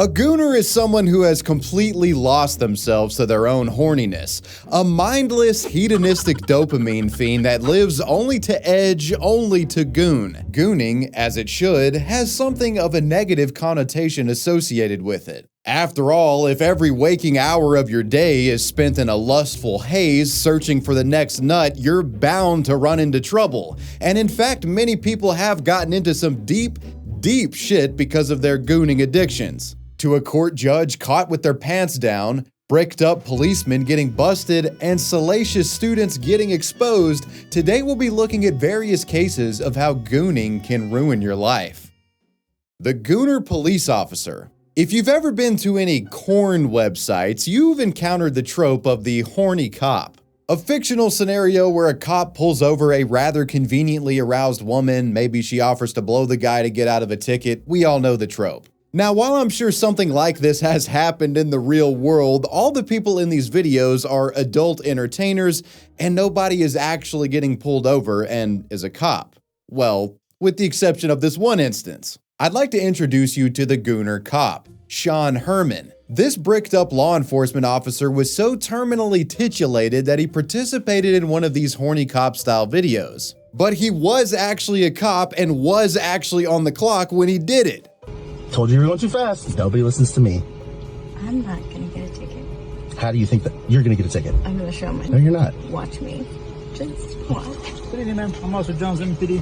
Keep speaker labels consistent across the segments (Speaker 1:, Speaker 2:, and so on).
Speaker 1: A gooner is someone who has completely lost themselves to their own horniness, a mindless, hedonistic dopamine fiend that lives only to edge, only to goon. Gooning, as it should, has something of a negative connotation associated with it. After all, if every waking hour of your day is spent in a lustful haze searching for the next nut, you're bound to run into trouble. And in fact, many people have gotten into some deep shit because of their gooning addictions. To a court judge caught with their pants down, bricked up policemen getting busted, and salacious students getting exposed, today we'll be looking at various cases of how gooning can ruin your life. The Gooner police officer. If you've ever been to any corn websites, you've encountered the trope of the horny cop. A fictional scenario where a cop pulls over a rather conveniently aroused woman, maybe she offers to blow the guy to get out of a ticket. We all know the trope. Now, while I'm sure something like this has happened in the real world, all the people in these videos are adult entertainers and nobody is actually getting pulled over and is a cop. Well, with the exception of this one instance. I'd like to introduce you to the Gooner Cop, Sean Herman. This bricked up law enforcement officer was so terminally titulated that he participated in one of these horny cop style videos. But he was actually a cop and was actually on the clock when he did it.
Speaker 2: Told you you were going too fast. Nobody listens to me.
Speaker 3: I'm not gonna get a ticket.
Speaker 2: How do you think that you're gonna get a ticket?
Speaker 3: I'm gonna show my.
Speaker 2: No, you're not.
Speaker 3: Watch me. Just watch.
Speaker 4: Good evening, ma'am. I'm Officer Jones, MPD.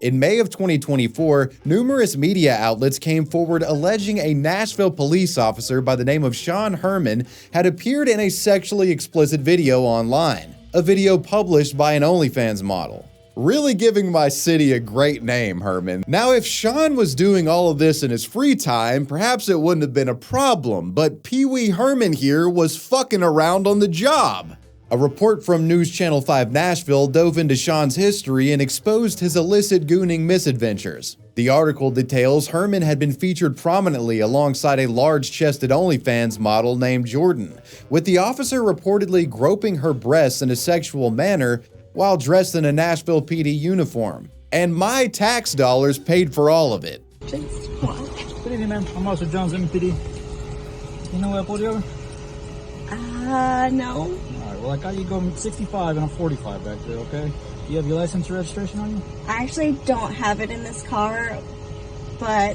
Speaker 1: In May of 2024, numerous media outlets came forward alleging a Nashville police officer by the name of Sean Herman had appeared in a sexually explicit video online, a video published by an OnlyFans model. Really giving my city a great name, Herman. Now, if Sean was doing all of this in his free time, perhaps it wouldn't have been a problem, but Pee Wee Herman here was fucking around on the job. A report from News Channel 5 Nashville dove into Sean's history and exposed his illicit gooning misadventures. The article details Herman had been featured prominently alongside a large-chested OnlyFans model named Jordan, with the officer reportedly groping her breasts in a sexual manner while dressed in a Nashville PD uniform. And my tax dollars paid for all of it.
Speaker 3: Just watch.
Speaker 4: Good evening, ma'am. I'm Officer Jones, MPD. You know where I pulled you over?
Speaker 3: No.
Speaker 4: All right, well, I got you going 65 and I'm 45 back there, okay? Do you have your license or registration on you?
Speaker 3: I actually don't have it in this car, but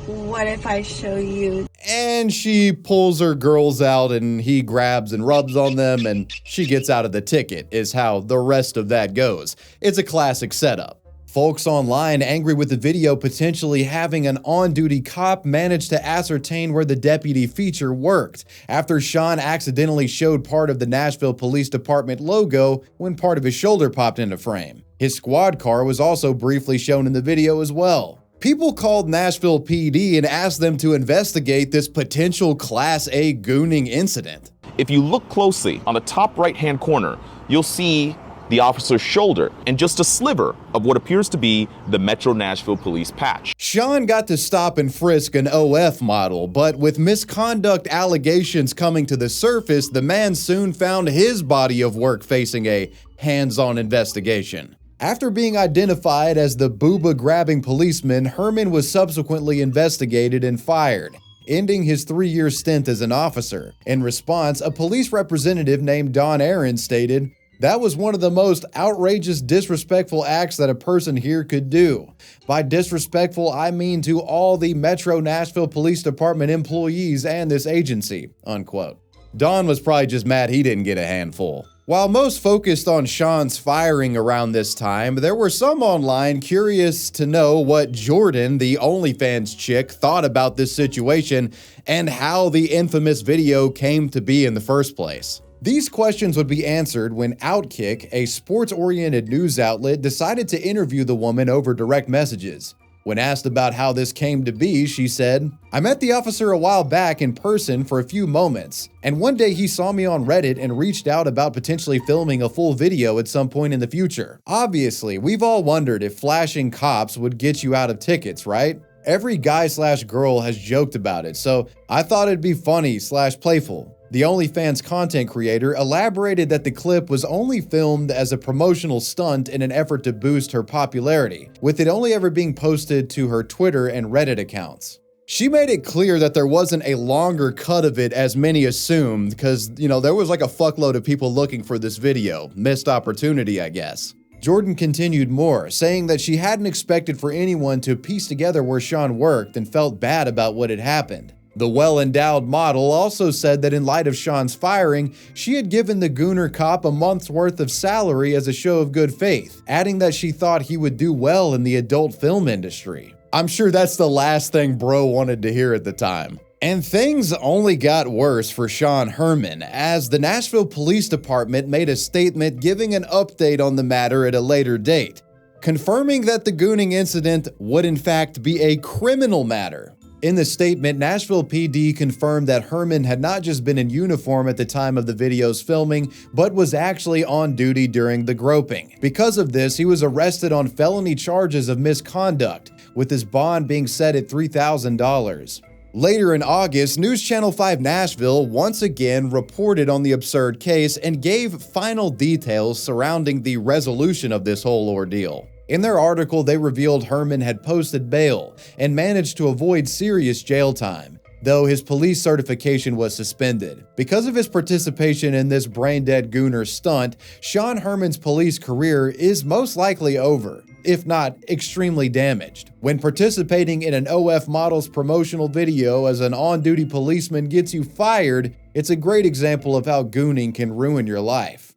Speaker 3: what if I show you?
Speaker 1: And she pulls her girls out and he grabs and rubs on them and she gets out of the ticket, is how the rest of that goes. It's a classic setup. Folks online angry with the video potentially having an on-duty cop managed to ascertain where the deputy feature worked after Sean accidentally showed part of the Nashville Police Department logo when part of his shoulder popped into frame. His squad car was also briefly shown in the video as well. People called Nashville PD and asked them to investigate this potential Class A gooning incident.
Speaker 5: If you look closely on the top right-hand corner, you'll see the officer's shoulder and just a sliver of what appears to be the Metro Nashville Police patch.
Speaker 1: Sean got to stop and frisk an OF model, but with misconduct allegations coming to the surface, the man soon found his body of work facing a hands-on investigation. After being identified as the booba-grabbing policeman, Herman was subsequently investigated and fired, ending his 3-year stint as an officer. In response, a police representative named Don Aaron stated, "That was one of the most outrageous, disrespectful acts that a person here could do. By disrespectful, I mean to all the Metro Nashville Police Department employees and this agency," unquote. Don was probably just mad he didn't get a handful. While most focused on Sean's firing around this time, there were some online curious to know what Jordan, the OnlyFans chick, thought about this situation and how the infamous video came to be in the first place. These questions would be answered when Outkick, a sports-oriented news outlet, decided to interview the woman over direct messages. When asked about how this came to be, she said, "I met the officer a while back in person for a few moments, and one day he saw me on Reddit and reached out about potentially filming a full video at some point in the future. Obviously, we've all wondered if flashing cops would get you out of tickets, right? Every guy/girl has joked about it, so I thought it'd be funny/playful." The OnlyFans content creator elaborated that the clip was only filmed as a promotional stunt in an effort to boost her popularity, with it only ever being posted to her Twitter and Reddit accounts. She made it clear that there wasn't a longer cut of it as many assumed because, there was like a fuckload of people looking for this video. Missed opportunity, I guess. Jordan continued more, saying that she hadn't expected for anyone to piece together where Sean worked and felt bad about what had happened. The well-endowed model also said that in light of Sean's firing, she had given the Gooner Cop a month's worth of salary as a show of good faith, adding that she thought he would do well in the adult film industry. I'm sure that's the last thing bro wanted to hear at the time. And things only got worse for Sean Herman, as the Nashville Police Department made a statement giving an update on the matter at a later date, confirming that the gooning incident would in fact be a criminal matter. In the statement, Nashville PD confirmed that Herman had not just been in uniform at the time of the video's filming, but was actually on duty during the groping. Because of this, he was arrested on felony charges of misconduct, with his bond being set at $3,000. Later in August, News Channel 5 Nashville once again reported on the absurd case and gave final details surrounding the resolution of this whole ordeal. In their article, they revealed Herman had posted bail and managed to avoid serious jail time, though his police certification was suspended. Because of his participation in this brain-dead Gooner stunt, Sean Herman's police career is most likely over, if not extremely damaged. When participating in an OF Models promotional video as an on-duty policeman gets you fired, it's a great example of how gooning can ruin your life.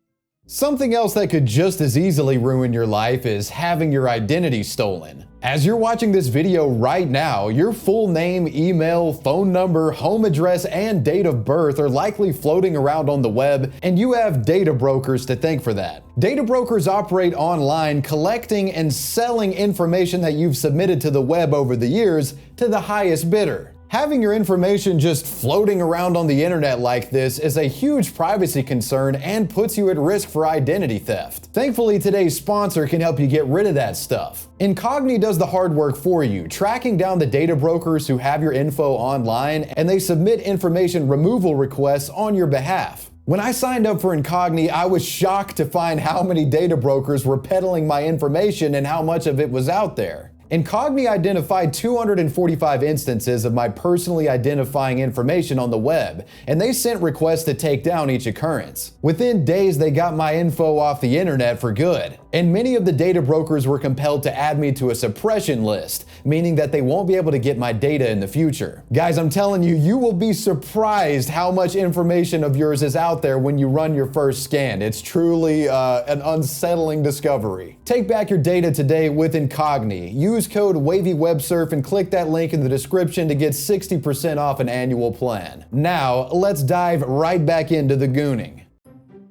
Speaker 1: Something else that could just as easily ruin your life is having your identity stolen. As you're watching this video right now, your full name, email, phone number, home address, and date of birth are likely floating around on the web, and you have data brokers to thank for that. Data brokers operate online, collecting and selling information that you've submitted to the web over the years to the highest bidder. Having your information just floating around on the internet like this is a huge privacy concern and puts you at risk for identity theft. Thankfully, today's sponsor can help you get rid of that stuff. Incogni does the hard work for you, tracking down the data brokers who have your info online, and they submit information removal requests on your behalf. When I signed up for Incogni, I was shocked to find how many data brokers were peddling my information and how much of it was out there. Incogni identified 245 instances of my personally identifying information on the web, and they sent requests to take down each occurrence. Within days, they got my info off the internet for good, and many of the data brokers were compelled to add me to a suppression list, meaning that they won't be able to get my data in the future. Guys, I'm telling you, you will be surprised how much information of yours is out there when you run your first scan. It's truly an unsettling discovery. Take back your data today with Incogni. Use code WavyWebSurf and click that link in the description to get 60% off an annual plan. Now, let's dive right back into the gooning.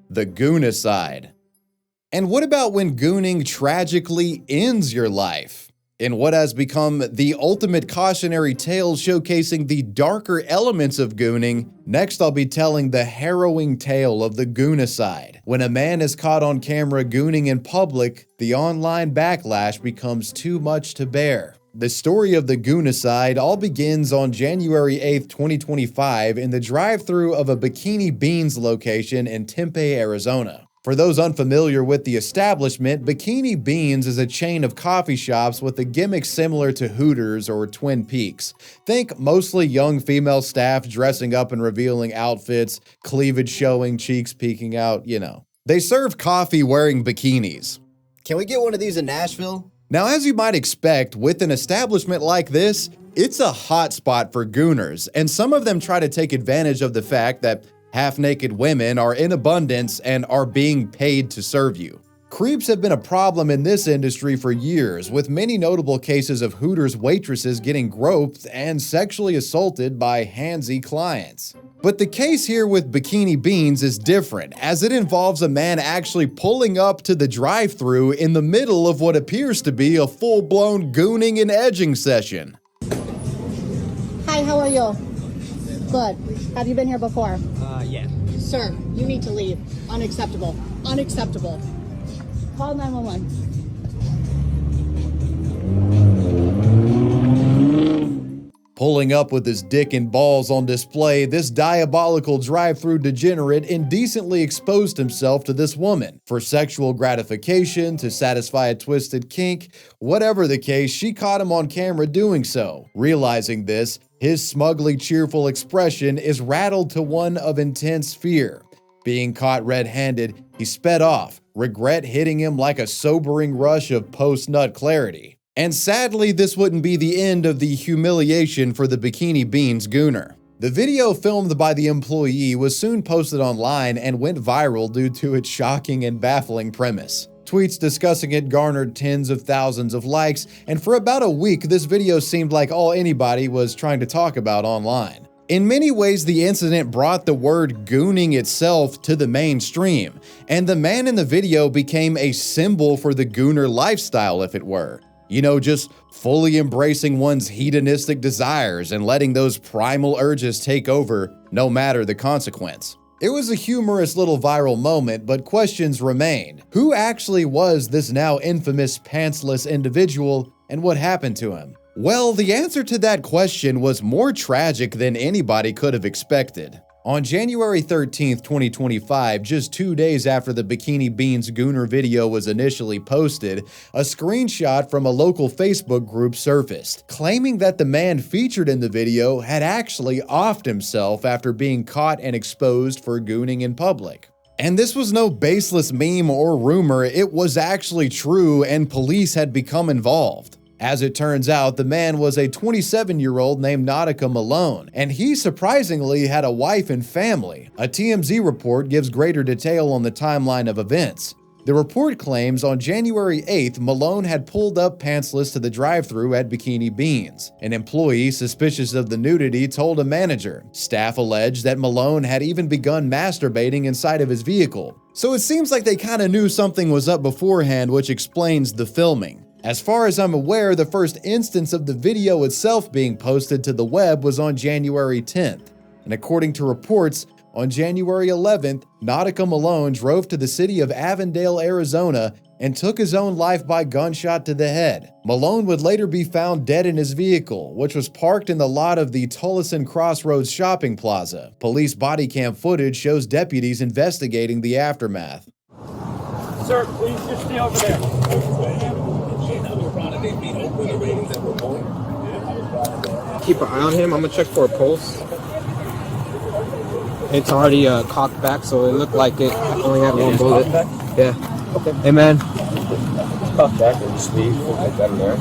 Speaker 1: The Goonicide. And what about when gooning tragically ends your life? In what has become the ultimate cautionary tale showcasing the darker elements of gooning, next I'll be telling the harrowing tale of the Goonicide. When a man is caught on camera gooning in public, the online backlash becomes too much to bear. The story of the Goonicide all begins on January 8th, 2025 in the drive-thru of a Bikini Beans location in Tempe, Arizona. For those unfamiliar with the establishment, Bikini Beans is a chain of coffee shops with a gimmick similar to Hooters or Twin Peaks. Think mostly young female staff dressing up and revealing outfits, cleavage showing, cheeks peeking out, They serve coffee wearing bikinis.
Speaker 6: Can we get one of these in Nashville?
Speaker 1: Now, as you might expect, with an establishment like this, it's a hot spot for gooners, and some of them try to take advantage of the fact that half-naked women are in abundance and are being paid to serve you. Creeps have been a problem in this industry for years, with many notable cases of Hooters waitresses getting groped and sexually assaulted by handsy clients. But the case here with Bikini Beans is different, as it involves a man actually pulling up to the drive-thru in the middle of what appears to be a full-blown gooning and edging session.
Speaker 7: Hi, how are you? Good. Have you been here before?
Speaker 4: Yeah.
Speaker 7: Sir, you need to leave. Unacceptable. Unacceptable. Call 911.
Speaker 1: Pulling up with his dick and balls on display, this diabolical drive-thru degenerate indecently exposed himself to this woman. For sexual gratification, to satisfy a twisted kink, whatever the case, she caught him on camera doing so. Realizing this, His smugly cheerful expression is rattled to one of intense fear. Being caught red-handed, he sped off, regret hitting him like a sobering rush of post-nut clarity. And sadly, this wouldn't be the end of the humiliation for the Bikini Beans Gooner. The video filmed by the employee was soon posted online and went viral due to its shocking and baffling premise. Tweets discussing it garnered tens of thousands of likes, and for about a week, this video seemed like all anybody was trying to talk about online. In many ways, the incident brought the word gooning itself to the mainstream, and the man in the video became a symbol for the gooner lifestyle, if it were. You know, just fully embracing one's hedonistic desires and letting those primal urges take over, no matter the consequence. It was a humorous little viral moment, but questions remained. Who actually was this now infamous pantsless individual, and what happened to him? Well, the answer to that question was more tragic than anybody could have expected. On January 13th, 2025, just 2 days after the Bikini Beans Gooner video was initially posted, a screenshot from a local Facebook group surfaced, claiming that the man featured in the video had actually offed himself after being caught and exposed for gooning in public. And this was no baseless meme or rumor, it was actually true, and police had become involved. As it turns out, the man was a 27-year-old named Nautica Malone, and he surprisingly had a wife and family. A TMZ report gives greater detail on the timeline of events. The report claims on January 8th, Malone had pulled up pantsless to the drive-thru at Bikini Beans. An employee suspicious of the nudity told a manager. Staff alleged that Malone had even begun masturbating inside of his vehicle. So it seems like they kind of knew something was up beforehand, which explains the filming. As far as I'm aware, the first instance of the video itself being posted to the web was on January 10th. And according to reports, on January 11th, Nautica Malone drove to the city of Avondale, Arizona, and took his own life by gunshot to the head. Malone would later be found dead in his vehicle, which was parked in the lot of the Tullison Crossroads shopping plaza. Police body cam footage shows deputies investigating the aftermath.
Speaker 8: Sir, please just stay over there.
Speaker 9: Keep an eye on him. I'm gonna check for a pulse. It's already cocked back, so it looked like it only had one bullet. Yeah. Okay. Hey man.
Speaker 8: It's cocked back and just leave. We'll get that in there.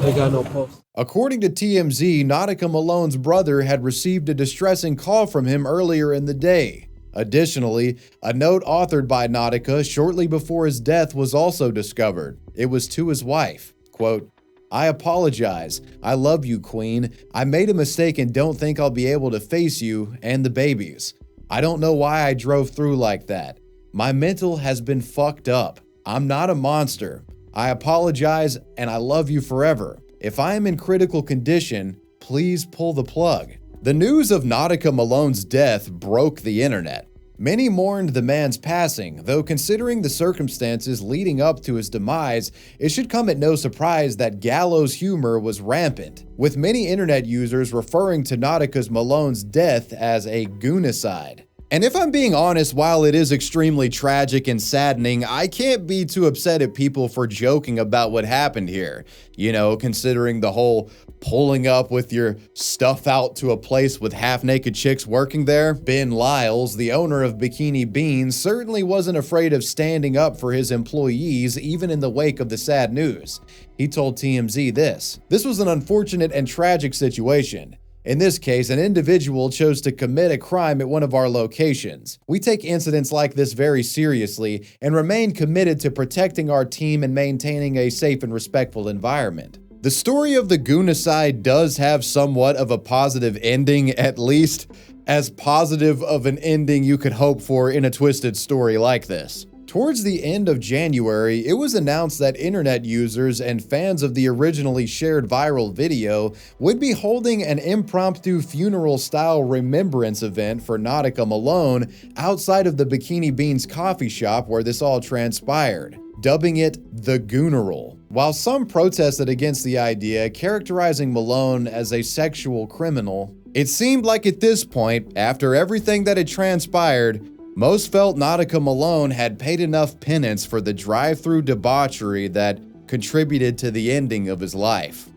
Speaker 9: They got no pulse.
Speaker 1: According to TMZ, Nautica Malone's brother had received a distressing call from him earlier in the day. Additionally, a note authored by Nautica shortly before his death was also discovered. It was to his wife. Quote, "I apologize. I love you, Queen. I made a mistake and don't think I'll be able to face you and the babies. I don't know why I drove through like that. My mental has been fucked up. I'm not a monster. I apologize and I love you forever. If I am in critical condition, please pull the plug." The news of Nautica Malone's death broke the internet. Many mourned the man's passing, though considering the circumstances leading up to his demise, it should come at no surprise that gallows humor was rampant, with many internet users referring to Nautica Malone's death as a Goonicide. And if I'm being honest, while it is extremely tragic and saddening, I can't be too upset at people for joking about what happened here. You know, considering the whole pulling up with your stuff out to a place with half-naked chicks working there. Ben Lyles, the owner of Bikini Beans, certainly wasn't afraid of standing up for his employees, even in the wake of the sad news. He told TMZ this: "This was an unfortunate and tragic situation. In this case, an individual chose to commit a crime at one of our locations. We take incidents like this very seriously and remain committed to protecting our team and maintaining a safe and respectful environment." The story of the Goonicide does have somewhat of a positive ending, at least as positive of an ending you could hope for in a twisted story like this. Towards the end of January, it was announced that internet users and fans of the originally shared viral video would be holding an impromptu funeral-style remembrance event for Nautica Malone outside of the Bikini Beans coffee shop where this all transpired, dubbing it the Gooneral. While some protested against the idea, characterizing Malone as a sexual criminal, it seemed like at this point, after everything that had transpired, most felt Nautica Malone had paid enough penance for the drive-through debauchery that contributed to the ending of his life.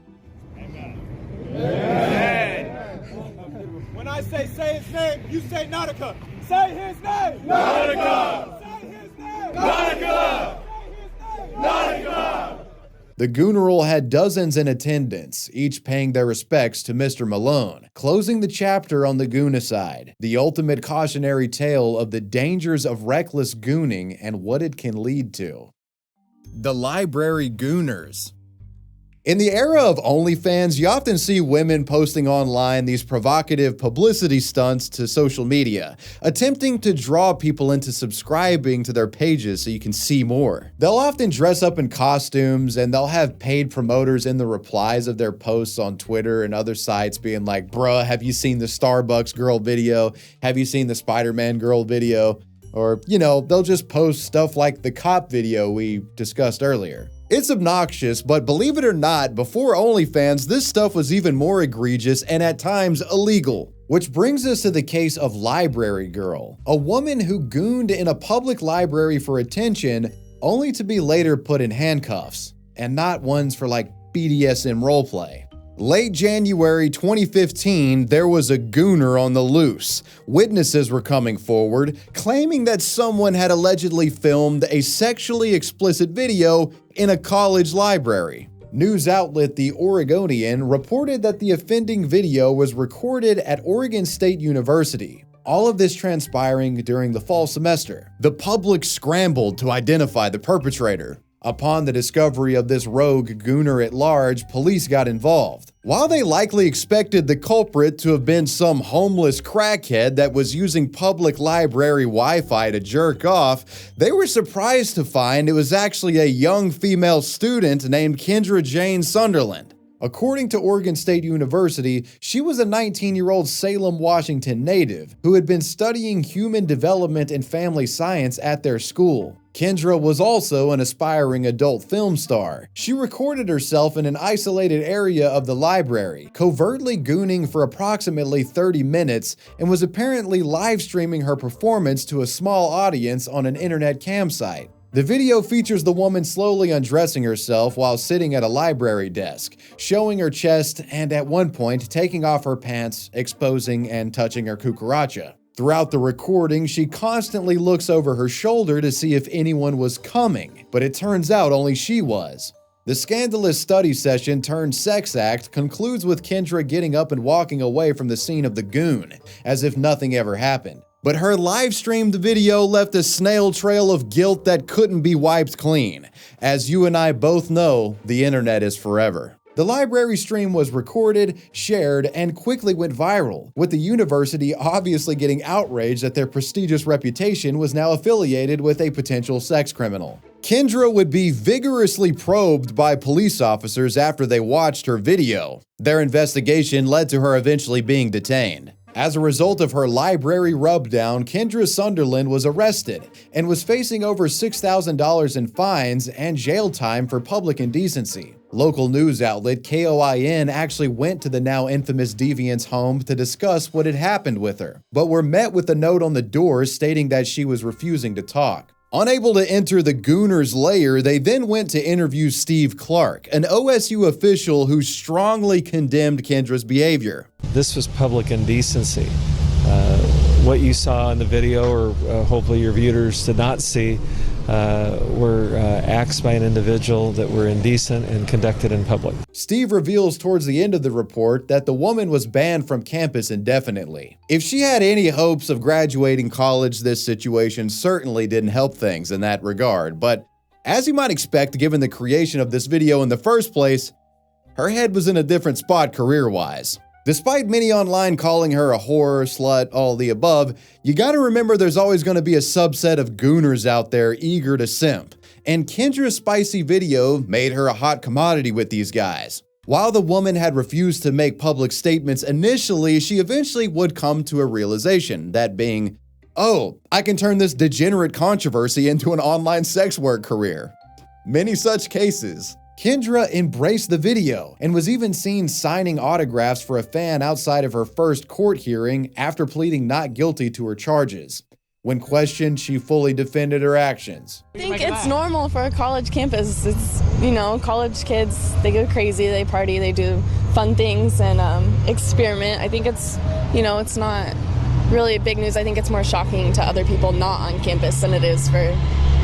Speaker 8: Amen.
Speaker 10: When I say his name, you say Nautica. Say his name. Nautica. Say his name. Nautica. Say his name. Nautica.
Speaker 1: The Gooneral had dozens in attendance, each paying their respects to Mr. Malone, closing the chapter on the Goonicide, the ultimate cautionary tale of the dangers of reckless gooning and what it can lead to. The Library Gooners. In the era of OnlyFans, you often see women posting online these provocative publicity stunts to social media, attempting to draw people into subscribing to their pages so you can see more. They'll often dress up in costumes and they'll have paid promoters in the replies of their posts on Twitter and other sites being like, bruh, have you seen the Starbucks girl video? Have you seen the Spider-Man girl video? Or, you know, they'll just post stuff like the cop video we discussed earlier. It's obnoxious, but believe it or not, before OnlyFans, this stuff was even more egregious and at times illegal. Which brings us to the case of Library Girl, a woman who gooned in a public library for attention, only to be later put in handcuffs, and not ones for like BDSM roleplay. Late January 2015, there was a gooner on the loose. Witnesses were coming forward, claiming that someone had allegedly filmed a sexually explicit video in a college library. News outlet The Oregonian reported that the offending video was recorded at Oregon State University. All of this transpiring during the fall semester. The public scrambled to identify the perpetrator. Upon the discovery of this rogue gooner at large, police got involved. While they likely expected the culprit to have been some homeless crackhead that was using public library Wi-Fi to jerk off, they were surprised to find it was actually a young female student named Kendra Jane Sunderland. According to Oregon State University, she was a 19-year-old Salem, Washington native who had been studying human development and family science at their school. Kendra was also an aspiring adult film star. She recorded herself in an isolated area of the library, covertly gooning for approximately 30 minutes, and was apparently live streaming her performance to a small audience on an internet campsite. The video features the woman slowly undressing herself while sitting at a library desk, showing her chest and at one point taking off her pants, exposing and touching her cucaracha. Throughout the recording, she constantly looks over her shoulder to see if anyone was coming, but it turns out only she was. The scandalous study session turned sex act concludes with Kendra getting up and walking away from the scene of the goon, as if nothing ever happened. But her live-streamed video left a snail trail of guilt that couldn't be wiped clean. As you and I both know, the internet is forever. The library stream was recorded, shared, and quickly went viral, with the university obviously getting outraged that their prestigious reputation was now affiliated with a potential sex criminal. Kendra would be vigorously probed by police officers after they watched her video. Their investigation led to her eventually being detained. As a result of her library rubdown, Kendra Sunderland was arrested and was facing over $6,000 in fines and jail time for public indecency. Local news outlet KOIN actually went to the now infamous deviant's home to discuss what had happened with her, but were met with a note on the door stating that she was refusing to talk. Unable to enter the Gooner's lair, they then went to interview Steve Clark, an OSU official who strongly condemned Kendra's behavior.
Speaker 11: This was public indecency. What you saw in the video, or hopefully your viewers did not see, were acts by an individual that were indecent and conducted in public.
Speaker 1: Steve reveals towards the end of the report that the woman was banned from campus indefinitely. If she had any hopes of graduating college, this situation certainly didn't help things in that regard. But as you might expect, given the creation of this video in the first place, her head was in a different spot career-wise. Despite many online calling her a whore, slut, all the above, you gotta remember there's always gonna be a subset of gooners out there eager to simp, and Kendra's spicy video made her a hot commodity with these guys. While the woman had refused to make public statements initially, she eventually would come to a realization, that being, oh, I can turn this degenerate controversy into an online sex work career. Many such cases. Kendra embraced the video and was even seen signing autographs for a fan outside of her first court hearing after pleading not guilty to her charges. When questioned, she fully defended her actions.
Speaker 12: I think it's normal for a college campus. It's, you know, college kids, they go crazy, they party, they do fun things and experiment. I think it's, you know, it's not really big news. I think it's more shocking to other people not on campus than it is for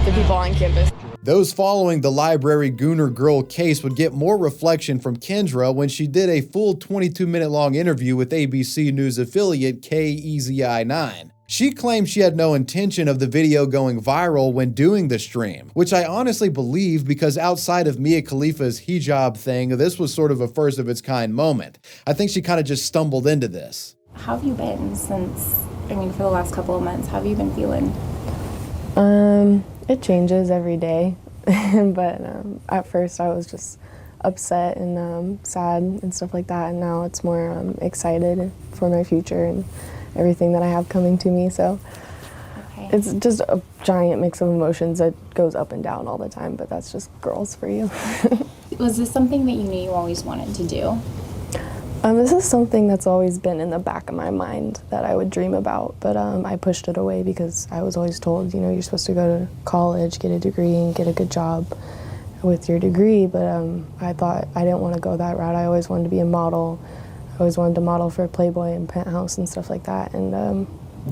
Speaker 12: the people on campus.
Speaker 1: Those following the Library Gooner girl case would get more reflection from Kendra when she did a full 22-minute long interview with ABC News affiliate KEZI9. She claimed she had no intention of the video going viral when doing the stream, which I honestly believe because outside of Mia Khalifa's hijab thing, this was sort of a first of its kind moment. I think she kind of just stumbled into this.
Speaker 13: How have you been since, for the last couple of months? How have you been feeling?
Speaker 12: It changes every day, but at first I was just upset and sad and stuff like that, and now it's more excited for my future and everything that I have coming to me, so it's just a giant mix of emotions that goes up and down all the time, but that's just girls for you.
Speaker 13: Was this something that you knew you always wanted to do?
Speaker 12: This is something that's always been in the back of my mind that I would dream about, but I pushed it away because I was always told, you know, you're supposed to go to college, get a degree, and get a good job with your degree, but I thought I didn't want to go that route. I always wanted to be a model. I always wanted to model for Playboy and Penthouse and stuff like that, and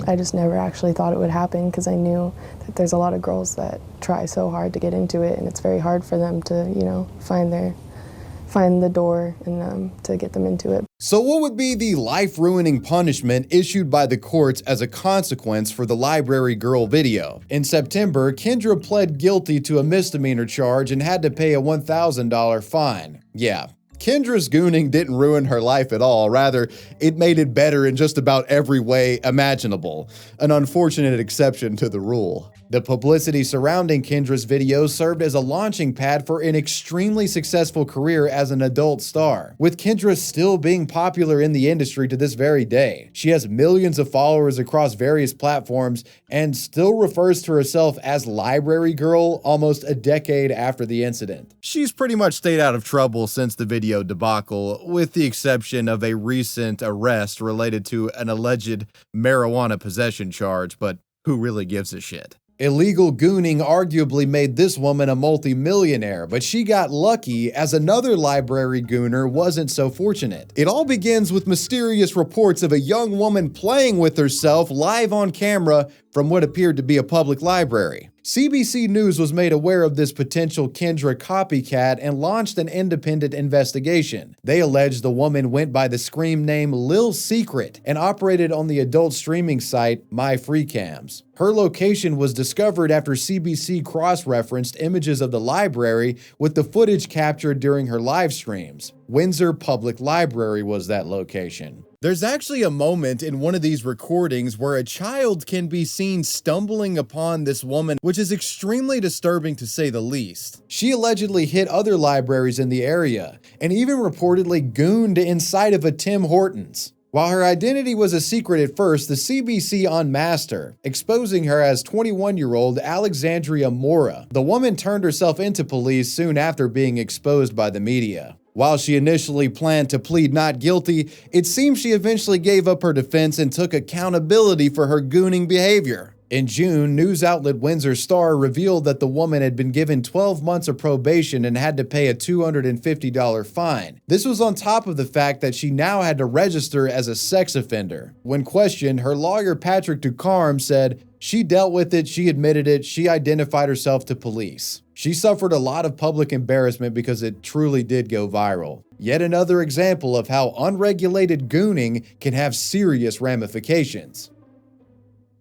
Speaker 12: I just never actually thought it would happen because I knew that there's a lot of girls that try so hard to get into it, and it's very hard for them to, you know, find the door and to get them into it.
Speaker 1: So what would be the life-ruining punishment issued by the courts as a consequence for the Library Girl video? In September, Kendra pled guilty to a misdemeanor charge and had to pay a $1,000 fine. Yeah. Kendra's gooning didn't ruin her life at all. Rather, it made it better in just about every way imaginable. An unfortunate exception to the rule. The publicity surrounding Kendra's video served as a launching pad for an extremely successful career as an adult star, with Kendra still being popular in the industry to this very day. She has millions of followers across various platforms and still refers to herself as Library Girl almost a decade after the incident. She's pretty much stayed out of trouble since the video debacle, with the exception of a recent arrest related to an alleged marijuana possession charge, but who really gives a shit? Illegal gooning arguably made this woman a multi-millionaire, but she got lucky as another Library Gooner wasn't so fortunate. It all begins with mysterious reports of a young woman playing with herself live on camera from what appeared to be a public library. CBC News was made aware of this potential Kendra copycat and launched an independent investigation. They alleged the woman went by the scream name Lil Secret and operated on the adult streaming site MyFreeCams. Her location was discovered after CBC cross-referenced images of the library with the footage captured during her live streams. Windsor Public Library was that location. There's actually a moment in one of these recordings where a child can be seen stumbling upon this woman, which is extremely disturbing to say the least. She allegedly hit other libraries in the area and even reportedly gooned inside of a Tim Hortons. While her identity was a secret at first, the CBC unmasked her, exposing her as 21-year-old Alexandria Mora. The woman turned herself into police soon after being exposed by the media. While she initially planned to plead not guilty, it seems she eventually gave up her defense and took accountability for her gooning behavior. In June, news outlet Windsor Star revealed that the woman had been given 12 months of probation and had to pay a $250 fine. This was on top of the fact that she now had to register as a sex offender. When questioned, her lawyer Patrick Ducarme said she dealt with it, she admitted it, she identified herself to police. She suffered a lot of public embarrassment because it truly did go viral. Yet another example of how unregulated gooning can have serious ramifications.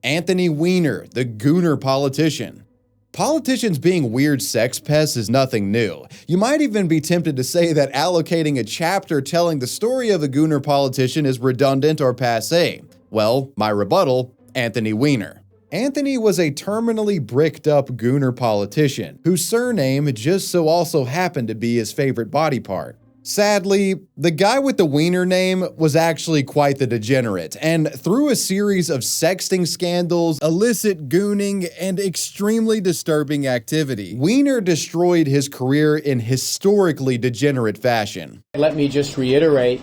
Speaker 1: Anthony Weiner, the Gooner politician. Politicians being weird sex pests is nothing new. You might even be tempted to say that allocating a chapter telling the story of a Gooner politician is redundant or passé. Well, my rebuttal, Anthony Weiner. Anthony was a terminally bricked up Gooner politician whose surname just so also happened to be his favorite body part. Sadly, the guy with the Wiener name was actually quite the degenerate, and through a series of sexting scandals, illicit gooning, and extremely disturbing activity, Weiner destroyed his career in historically degenerate fashion.
Speaker 14: Let me just reiterate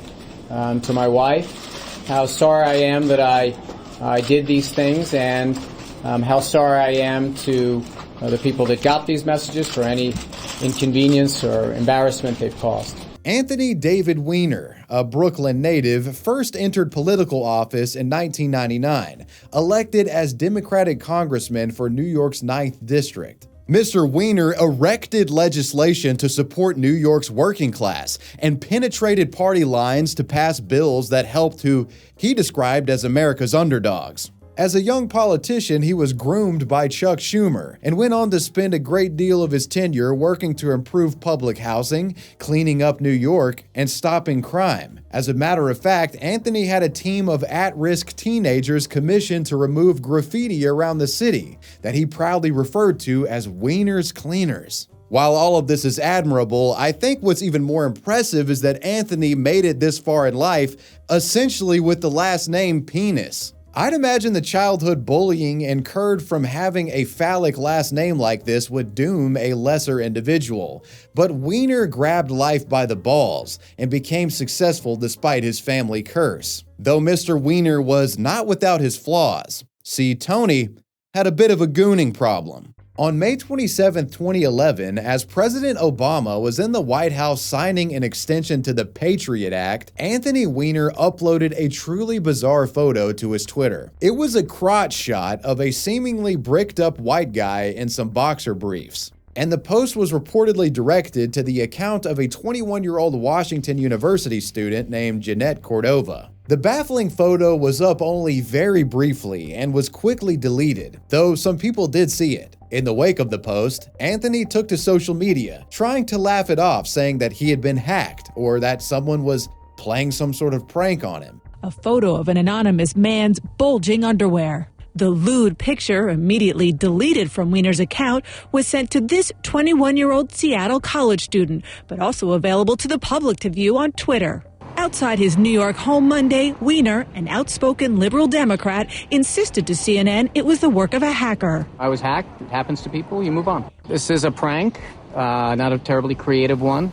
Speaker 14: to my wife how sorry I am that I did these things, and how sorry I am to the people that got these messages for any inconvenience or embarrassment they've caused.
Speaker 1: Anthony David Weiner, a Brooklyn native, first entered political office in 1999, elected as Democratic congressman for New York's 9th District. Mr. Wiener erected legislation to support New York's working class and penetrated party lines to pass bills that helped who he described as America's underdogs. As a young politician, he was groomed by Chuck Schumer and went on to spend a great deal of his tenure working to improve public housing, cleaning up New York, and stopping crime. As a matter of fact, Anthony had a team of at-risk teenagers commissioned to remove graffiti around the city that he proudly referred to as Wiener's Cleaners. While all of this is admirable, I think what's even more impressive is that Anthony made it this far in life essentially with the last name Penis. I'd imagine the childhood bullying incurred from having a phallic last name like this would doom a lesser individual. But Wiener grabbed life by the balls and became successful despite his family curse. Though Mr. Wiener was not without his flaws. See, Tony had a bit of a gooning problem. On May 27, 2011, as President Obama was in the White House signing an extension to the Patriot Act, Anthony Weiner uploaded a truly bizarre photo to his Twitter. It was a crotch shot of a seemingly bricked-up white guy in some boxer briefs. And the post was reportedly directed to the account of a 21-year-old Washington University student named Jeanette Cordova. The baffling photo was up only very briefly and was quickly deleted, though some people did see it. In the wake of the post, Anthony took to social media, trying to laugh it off, saying that he had been hacked or that someone was playing some sort of prank on him.
Speaker 15: A photo of an anonymous man's bulging underwear. The lewd picture, immediately deleted from Wiener's account, was sent to this 21-year-old Seattle college student, but also available to the public to view on Twitter. Outside his New York home Monday, Wiener, an outspoken liberal Democrat, insisted to CNN it was the work of a hacker.
Speaker 14: I was hacked. It happens to people. You move on. This is a prank, not a terribly creative one,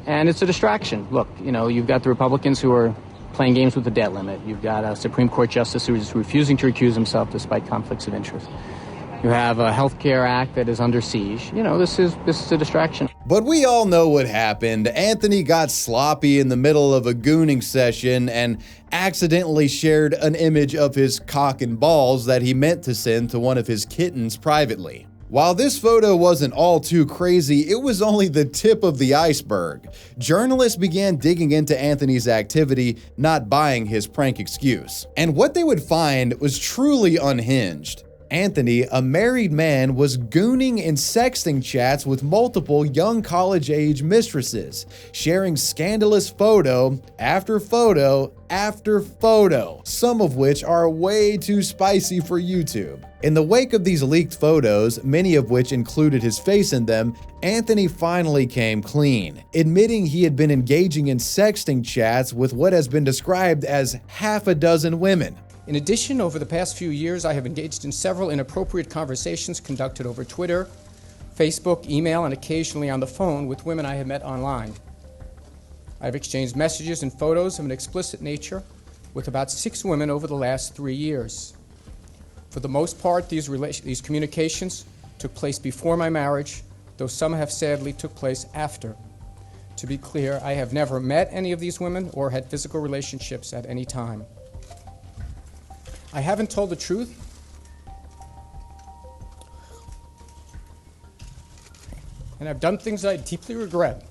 Speaker 14: and it's a distraction. Look, you've got the Republicans who are playing games with the debt limit. You've got a Supreme Court justice who is refusing to recuse himself despite conflicts of interest. You have a health care act that is under siege. This is a distraction.
Speaker 1: But we all know what happened. Anthony got sloppy in the middle of a gooning session and accidentally shared an image of his cock and balls that he meant to send to one of his kittens privately. While this photo wasn't all too crazy, it was only the tip of the iceberg. Journalists began digging into Anthony's activity, not buying his prank excuse. And what they would find was truly unhinged. Anthony, a married man, was gooning and sexting chats with multiple young college-age mistresses, sharing scandalous photo after photo after photo, some of which are way too spicy for YouTube. In the wake of these leaked photos, many of which included his face in them, Anthony finally came clean, admitting he had been engaging in sexting chats with what has been described as half a dozen women.
Speaker 16: In addition, over the past few years, I have engaged in several inappropriate conversations conducted over Twitter, Facebook, email, and occasionally on the phone with women I have met online. I have exchanged messages and photos of an explicit nature with about 6 women over the last 3 years. For the most part, these communications took place before my marriage, though some have sadly took place after. To be clear, I have never met any of these women or had physical relationships at any time. I haven't told the truth. And I've done things I deeply regret.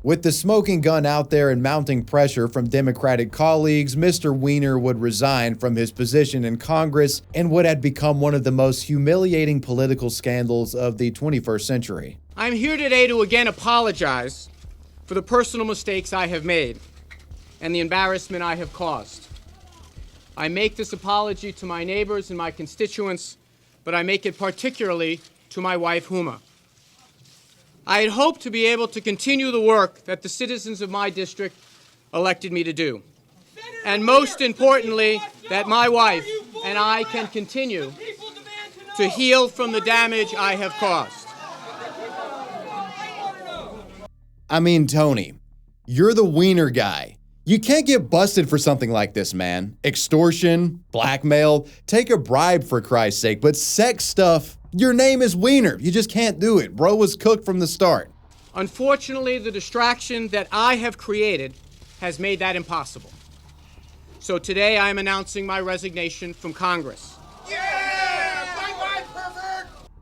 Speaker 1: With the smoking gun out there and mounting pressure from Democratic colleagues, Mr. Weiner would resign from his position in Congress in what had become one of the most humiliating political scandals of the 21st century.
Speaker 14: I'm here today to again apologize for the personal mistakes I have made and the embarrassment I have caused. I make this apology to my neighbors and my constituents, but I make it particularly to my wife, Huma. I had hoped to be able to continue the work that the citizens of my district elected me to do. And most importantly, that my wife and I can continue to heal from the damage I have caused.
Speaker 1: I mean, Tony, you're the Wiener guy. You can't get busted for something like this, man. Extortion, blackmail, take a bribe for Christ's sake, but sex stuff, your name is Wiener. You just can't do it. Bro was cooked from the start.
Speaker 14: Unfortunately, the distraction that I have created
Speaker 16: has made that impossible. So today I am announcing my resignation from Congress.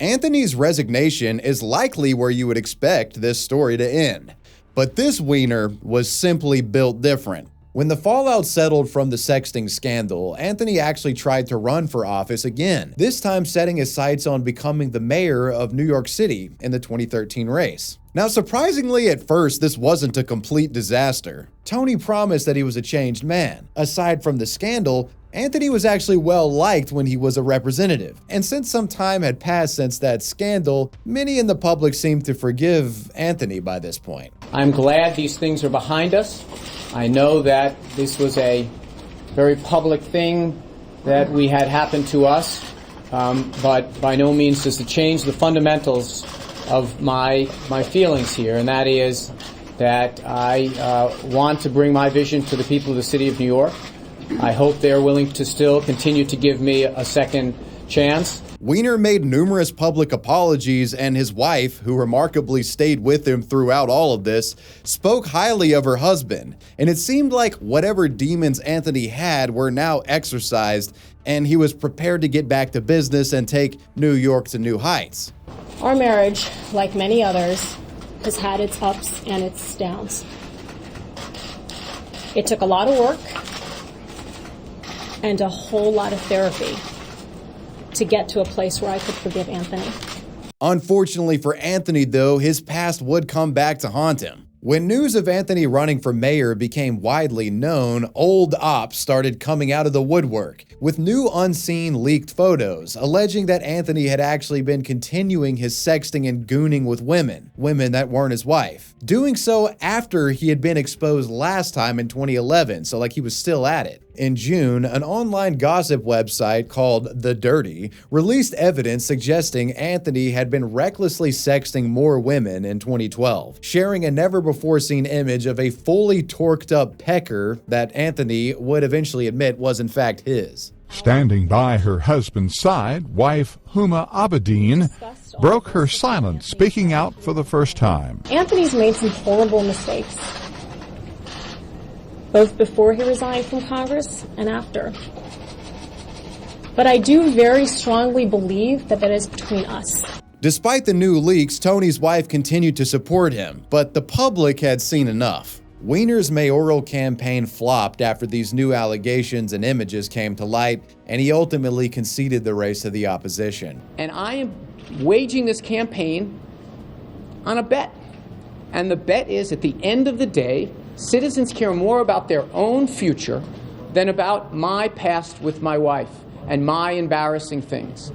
Speaker 1: Anthony's resignation is likely where you would expect this story to end. But this wiener was simply built different. When the fallout settled from the sexting scandal, Anthony actually tried to run for office again, this time setting his sights on becoming the mayor of New York City in the 2013 race. Now, surprisingly, at first, this wasn't a complete disaster. Tony promised that he was a changed man. Aside from the scandal, Anthony was actually well liked when he was a representative. And since some time had passed since that scandal, many in the public seemed to forgive Anthony by this point.
Speaker 14: I'm glad these things are behind us. I know that this was a very public thing that we had happen to us, but by no means does it change the fundamentals of my feelings here, and that is that I want to bring my vision to the people of the city of New York. I hope they're willing to still continue to give me a second chance.
Speaker 1: Wiener made numerous public apologies, and his wife, who remarkably stayed with him throughout all of this, spoke highly of her husband. And it seemed like whatever demons Anthony had were now exorcised, and he was prepared to get back to business and take New York to new heights.
Speaker 7: Our marriage, like many others, has had its ups and its downs. It took a lot of work and a whole lot of therapy to get to a place where I could forgive Anthony.
Speaker 1: Unfortunately for Anthony, though, his past would come back to haunt him. When news of Anthony running for mayor became widely known, old ops started coming out of the woodwork with new unseen leaked photos alleging that Anthony had actually been continuing his sexting and gooning with women that weren't his wife. Doing so after he had been exposed last time in 2011, so like he was still at it. In June, an online gossip website called The Dirty released evidence suggesting Anthony had been recklessly sexting more women in 2012, sharing a never-before-seen image of a fully torqued-up pecker that Anthony would eventually admit was in fact his.
Speaker 17: Standing by her husband's side, wife Huma Abedin broke her silence, speaking out for the first time.
Speaker 7: Anthony's made some horrible mistakes, both before he resigned from Congress and after. But I do very strongly believe that is between us.
Speaker 1: Despite the new leaks, Tony's wife continued to support him, but the public had seen enough. Wiener's mayoral campaign flopped after these new allegations and images came to light, and he ultimately conceded the race to the opposition.
Speaker 16: And I am waging this campaign on a bet. And the bet is, at the end of the day, citizens care more about their own future than about my past with my wife and my embarrassing things.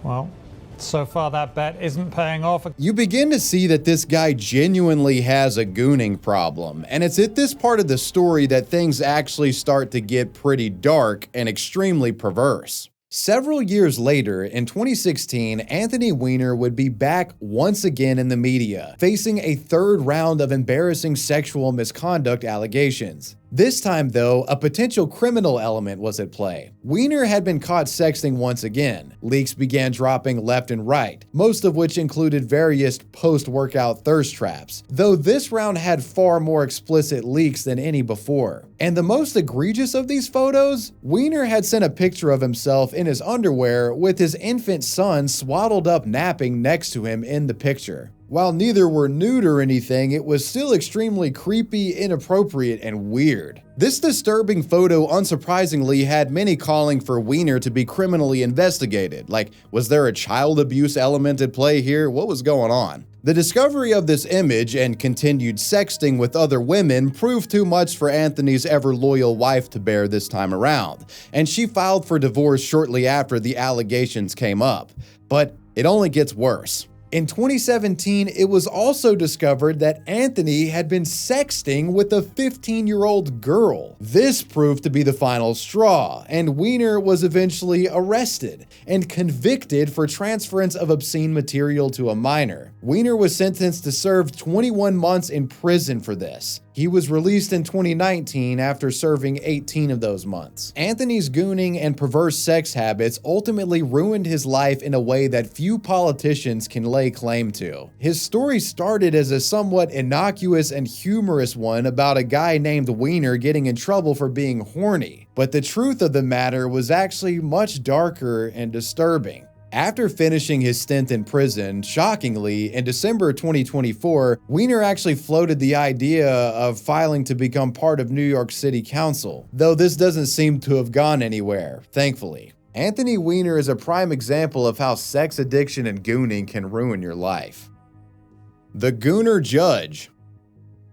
Speaker 8: Well, so far that bet isn't paying off.
Speaker 1: You begin to see that this guy genuinely has a gooning problem, and it's at this part of the story that things actually start to get pretty dark and extremely perverse. Several years later, in 2016, Anthony Weiner would be back once again in the media, facing a third round of embarrassing sexual misconduct allegations. This time, though, a potential criminal element was at play. Weiner had been caught sexting once again. Leaks began dropping left and right, most of which included various post-workout thirst traps, though this round had far more explicit leaks than any before. And the most egregious of these photos? Weiner had sent a picture of himself in his underwear with his infant son swaddled up napping next to him in the picture. While neither were nude or anything, it was still extremely creepy, inappropriate, and weird. This disturbing photo, unsurprisingly, had many calling for Weiner to be criminally investigated. Like, was there a child abuse element at play here? What was going on? The discovery of this image and continued sexting with other women proved too much for Anthony's ever-loyal wife to bear this time around, and she filed for divorce shortly after the allegations came up. But it only gets worse. In 2017, it was also discovered that Anthony had been sexting with a 15-year-old girl. This proved to be the final straw, and Weiner was eventually arrested and convicted for transference of obscene material to a minor. Weiner was sentenced to serve 21 months in prison for this. He was released in 2019 after serving 18 of those months. Anthony's gooning and perverse sex habits ultimately ruined his life in a way that few politicians can lay claim to. His story started as a somewhat innocuous and humorous one about a guy named Weiner getting in trouble for being horny, but the truth of the matter was actually much darker and disturbing. After finishing his stint in prison, shockingly, in December 2024, Weiner actually floated the idea of filing to become part of New York City Council, though this doesn't seem to have gone anywhere, thankfully. Anthony Weiner is a prime example of how sex addiction and gooning can ruin your life. The Gooner Judge.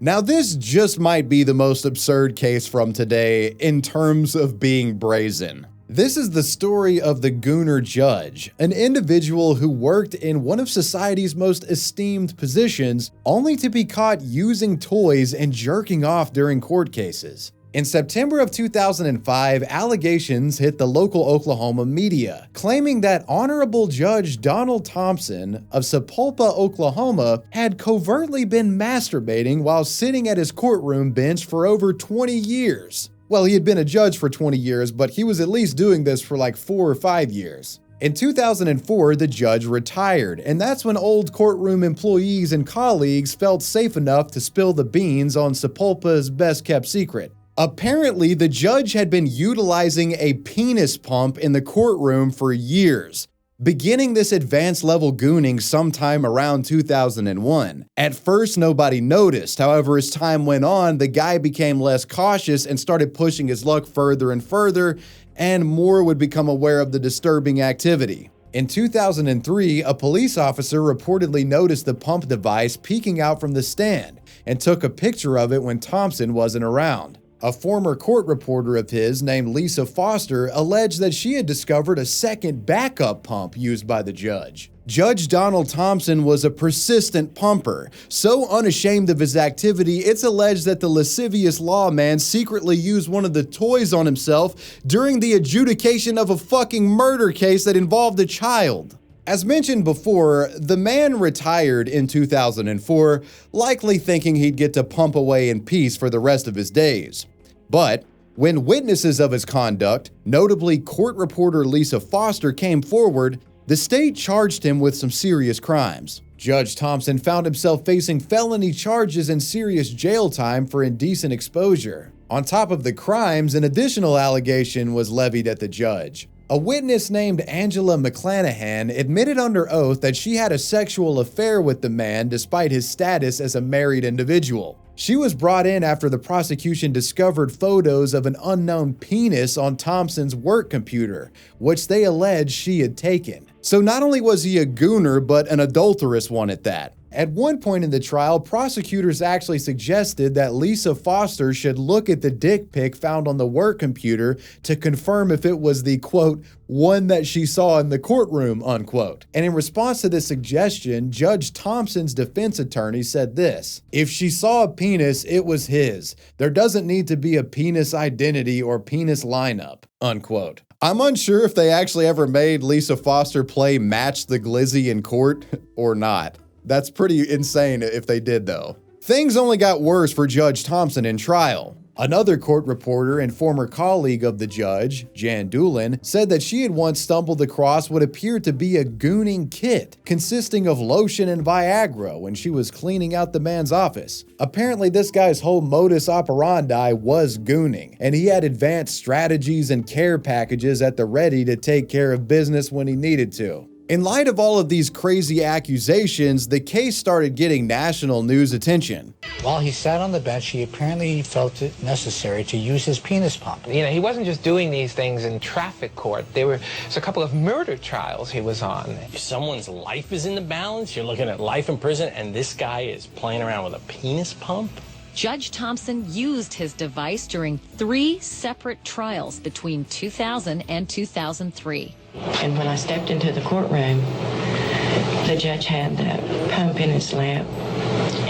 Speaker 1: Now, this just might be the most absurd case from today in terms of being brazen. This is the story of the Gooner Judge, an individual who worked in one of society's most esteemed positions, only to be caught using toys and jerking off during court cases. In September of 2005, allegations hit the local Oklahoma media, claiming that Honorable Judge Donald Thompson of Sapulpa, Oklahoma, had covertly been masturbating while sitting at his courtroom bench for over 20 years. Well, he had been a judge for 20 years, but he was at least doing this for like 4 or 5 years. In 2004, the judge retired, and that's when old courtroom employees and colleagues felt safe enough to spill the beans on Sapulpa's best-kept secret. Apparently, the judge had been utilizing a penis pump in the courtroom for years, beginning this advanced level gooning sometime around 2001. At first, nobody noticed. However, as time went on, the guy became less cautious and started pushing his luck further and further, and more would become aware of the disturbing activity. In 2003, a police officer reportedly noticed the pump device peeking out from the stand and took a picture of it when Thompson wasn't around. A former court reporter of his named Lisa Foster alleged that she had discovered a second backup pump used by the judge. Judge Donald Thompson was a persistent pumper, so unashamed of his activity, it's alleged that the lascivious lawman secretly used one of the toys on himself during the adjudication of a fucking murder case that involved a child. As mentioned before, the man retired in 2004, likely thinking he'd get to pump away in peace for the rest of his days. But when witnesses of his conduct, notably court reporter Lisa Foster, came forward, the state charged him with some serious crimes. Judge Thompson found himself facing felony charges and serious jail time for indecent exposure. On top of the crimes, an additional allegation was levied at the judge. A witness named Angela McClanahan admitted under oath that she had a sexual affair with the man despite his status as a married individual. She was brought in after the prosecution discovered photos of an unknown penis on Thompson's work computer, which they alleged she had taken. So not only was he a gooner, but an adulterous one at that. At one point in the trial, prosecutors actually suggested that Lisa Foster should look at the dick pic found on the work computer to confirm if it was the, quote, one that she saw in the courtroom, unquote. And in response to this suggestion, Judge Thompson's defense attorney said this: if she saw a penis, it was his. There doesn't need to be a penis identity or penis lineup, unquote. I'm unsure if they actually ever made Lisa Foster play Match the Glizzy in court or not. That's pretty insane if they did, though. Things only got worse for Judge Thompson in trial. Another court reporter and former colleague of the judge, Jan Doolin, said that she had once stumbled across what appeared to be a gooning kit consisting of lotion and Viagra when she was cleaning out the man's office. Apparently, this guy's whole modus operandi was gooning, and he had advanced strategies and care packages at the ready to take care of business when he needed to. In light of all of these crazy accusations, the case started getting national news attention.
Speaker 18: While he sat on the bench, he apparently felt it necessary to use his penis pump.
Speaker 19: You know, he wasn't just doing these things in traffic court. There's a couple of murder trials he was on.
Speaker 20: If someone's life is in the balance, you're looking at life in prison, and this guy is playing around with a penis pump?
Speaker 21: Judge Thompson used his device during 3 separate trials between 2000 and 2003.
Speaker 22: And when I stepped into the courtroom, the judge had that pump in his lap,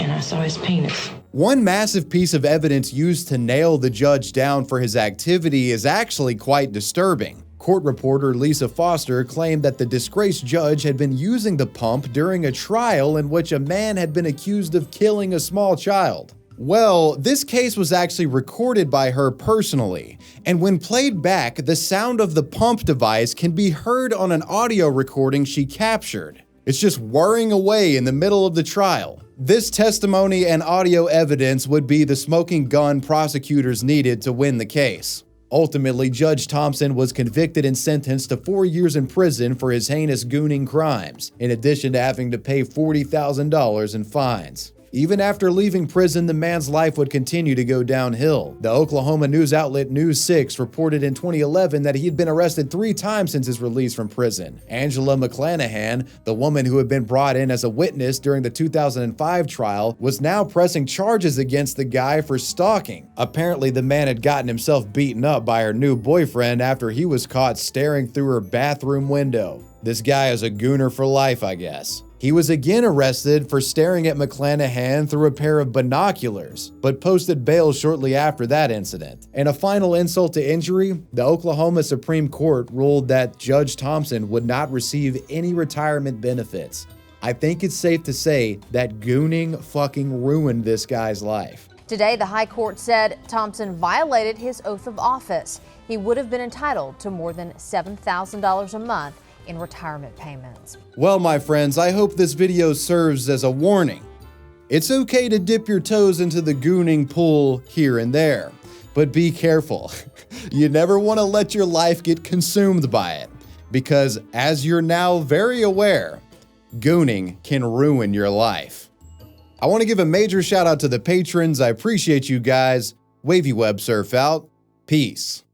Speaker 22: and I saw his penis.
Speaker 1: One massive piece of evidence used to nail the judge down for his activity is actually quite disturbing. Court reporter Lisa Foster claimed that the disgraced judge had been using the pump during a trial in which a man had been accused of killing a small child. Well, this case was actually recorded by her personally, and when played back, the sound of the pump device can be heard on an audio recording she captured. It's just whirring away in the middle of the trial. This testimony and audio evidence would be the smoking gun prosecutors needed to win the case. Ultimately, Judge Thompson was convicted and sentenced to 4 years in prison for his heinous gooning crimes, in addition to having to pay $40,000 in fines. Even after leaving prison, the man's life would continue to go downhill. The Oklahoma news outlet News 6 reported in 2011 that he had been arrested 3 times since his release from prison. Angela McClanahan, the woman who had been brought in as a witness during the 2005 trial, was now pressing charges against the guy for stalking. Apparently, the man had gotten himself beaten up by her new boyfriend after he was caught staring through her bathroom window. This guy is a gooner for life, I guess. He was again arrested for staring at McClanahan through a pair of binoculars, but posted bail shortly after that incident. And a final insult to injury, the Oklahoma Supreme Court ruled that Judge Thompson would not receive any retirement benefits. I think it's safe to say that gooning fucking ruined this guy's life.
Speaker 2: Today, the High Court said Thompson violated his oath of office. He would have been entitled to more than $7,000 a month in retirement payments.
Speaker 1: Well, my friends, I hope this video serves as a warning. It's okay to dip your toes into the gooning pool here and there, but be careful. You never want to let your life get consumed by it, because as you're now very aware, gooning can ruin your life. I want to give a major shout out to the patrons. I appreciate you guys. Wavy Web Surf out. Peace.